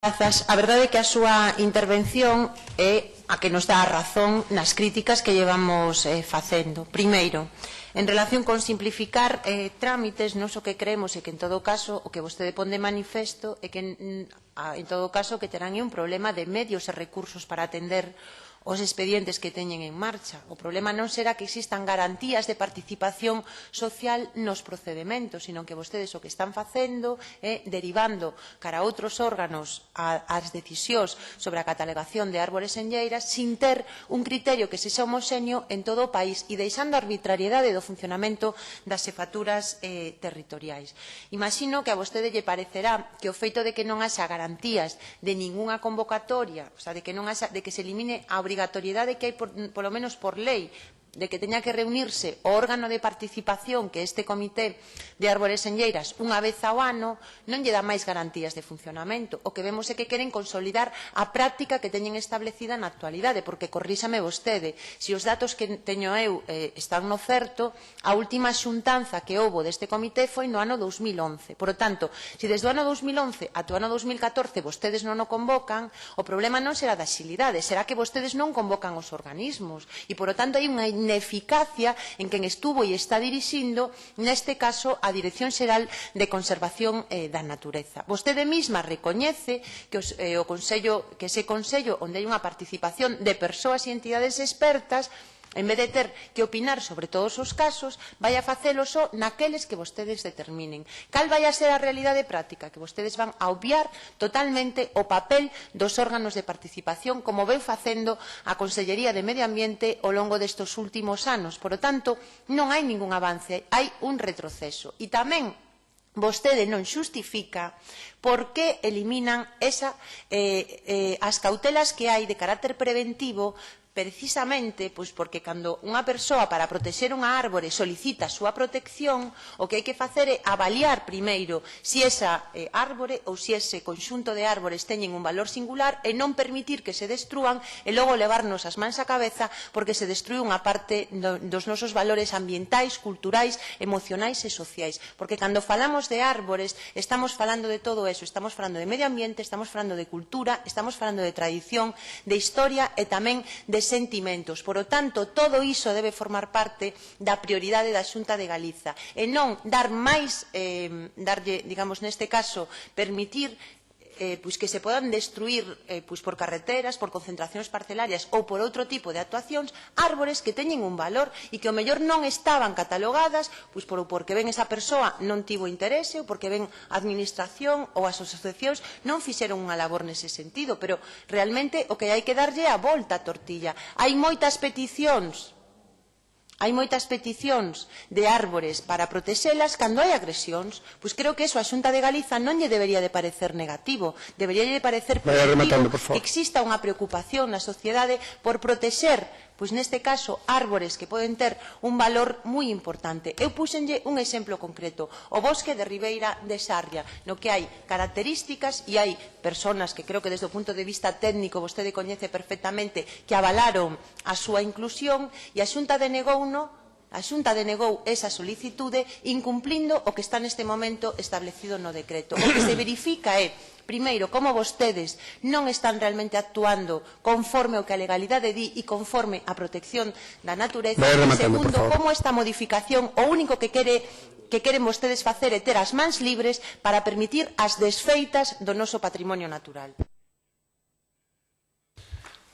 Grazas. A verdade é que a súa intervención é a que nos dá a razón nas críticas que llevamos facendo. Primeiro, en relación con simplificar trámites, nos o que creemos é que en todo caso o que vostede pon de manifesto é que en todo caso que terán un problema de medios e recursos para atender os expedientes que teñen en marcha. O problema non será que existan garantías de participación social nos procedementos, sino que vostedes o que están facendo é derivando cara a outros órganos as decisións sobre a catalogación de árbores enlleiras sin ter un criterio que sexa homoxéneo en todo o país e deixando a arbitrariedade do funcionamento das xefaturas territoriais. Imagino que a vostede lle parecerá que o feito de que non haxa garantías de ningunha convocatoria, o sea, de que se elimine a obrigatoriedade que hai, polo menos por lei, de que teña que reunirse o órgano de participación, que este comité de árbores enlleiras, unha vez ao ano, non lle dá máis garantías de funcionamento. O que vemos é que queren consolidar a práctica que teñen establecida na actualidade, porque corríxame vostede, se os datos que teño eu están no certo, a última xuntanza que houbo deste comité foi no ano 2011. Por tanto, se desde o ano 2011 ata o ano 2014 vostedes non o convocan, o problema non será da axilidade, será que vostedes non convocan os organismos e, por tanto, hai unha ineficacia en quen estuvo e está dirixindo, neste caso, a Dirección Xeral de Conservación da Natureza. Vostede mesma recoñece que ese Consello, onde hai unha participación de persoas e entidades expertas, en vez de ter que opinar sobre todos os casos, vai a facelo só naqueles que vostedes determinen. Cal vai a ser a realidade práctica? Que vostedes van a obviar totalmente o papel dos órganos de participación, como veu facendo a Consellería de Medio Ambiente ao longo destes últimos anos. Por lo tanto, non hai ningún avance, hai un retroceso. E tamén vostede non xustifica por que eliminan as cautelas que hai de carácter preventivo, precisamente porque cando unha persoa para protexer unha árbore solicita a súa protección, o que hai que facer é avaliar primeiro se esa árbore ou se ese conxunto de árbores teñen un valor singular e non permitir que se destrúan e logo levarnos as mans á cabeza porque se destrúe unha parte dos nosos valores ambientais, culturais, emocionais e sociais. Porque cando falamos de árbores estamos falando de todo eso, estamos falando de medio ambiente, estamos falando de cultura, estamos falando de tradición, de historia e tamén de sentimentos. Por lo tanto, todo iso debe formar parte da prioridade da Xunta de Galiza e non dar máis, darlle, digamos, neste caso, permitir que se podan destruir por carreteras, por concentracións parcelarias ou por outro tipo de actuacións, árbores que teñen un valor e que ao mellor non estaban catalogadas porque ben esa persoa non tivo interese ou porque ben a administración ou as asociacións non fixeron unha labor nese sentido, pero realmente o que hai que darlle a volta á tortilla. Hai moitas peticións de árbores para protexelas cando hai agresións. Pois creo que eso a Xunta de Galiza non lle debería de parecer negativo, debería de parecer positivo que exista unha preocupación na sociedade por protexer, pois neste caso, árbores que poden ter un valor moi importante. Eu puxenlle un exemplo concreto, o bosque de Ribeira de Sarria, no que hai características e hai persoas que creo que desde o punto de vista técnico vostede coñece perfectamente que avalaron a súa inclusión e a Xunta denegou esa solicitude incumplindo o que está neste momento establecido no decreto. O que se verifica é, primeiro, como vostedes non están realmente actuando conforme ao que a legalidade di e conforme á protección da natureza. E segundo, como esta modificación o único que queren vostedes facer é ter as mans libres para permitir as desfeitas do noso patrimonio natural.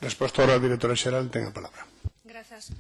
Resposta ahora, directora xeral, ten a palabra. Grazas.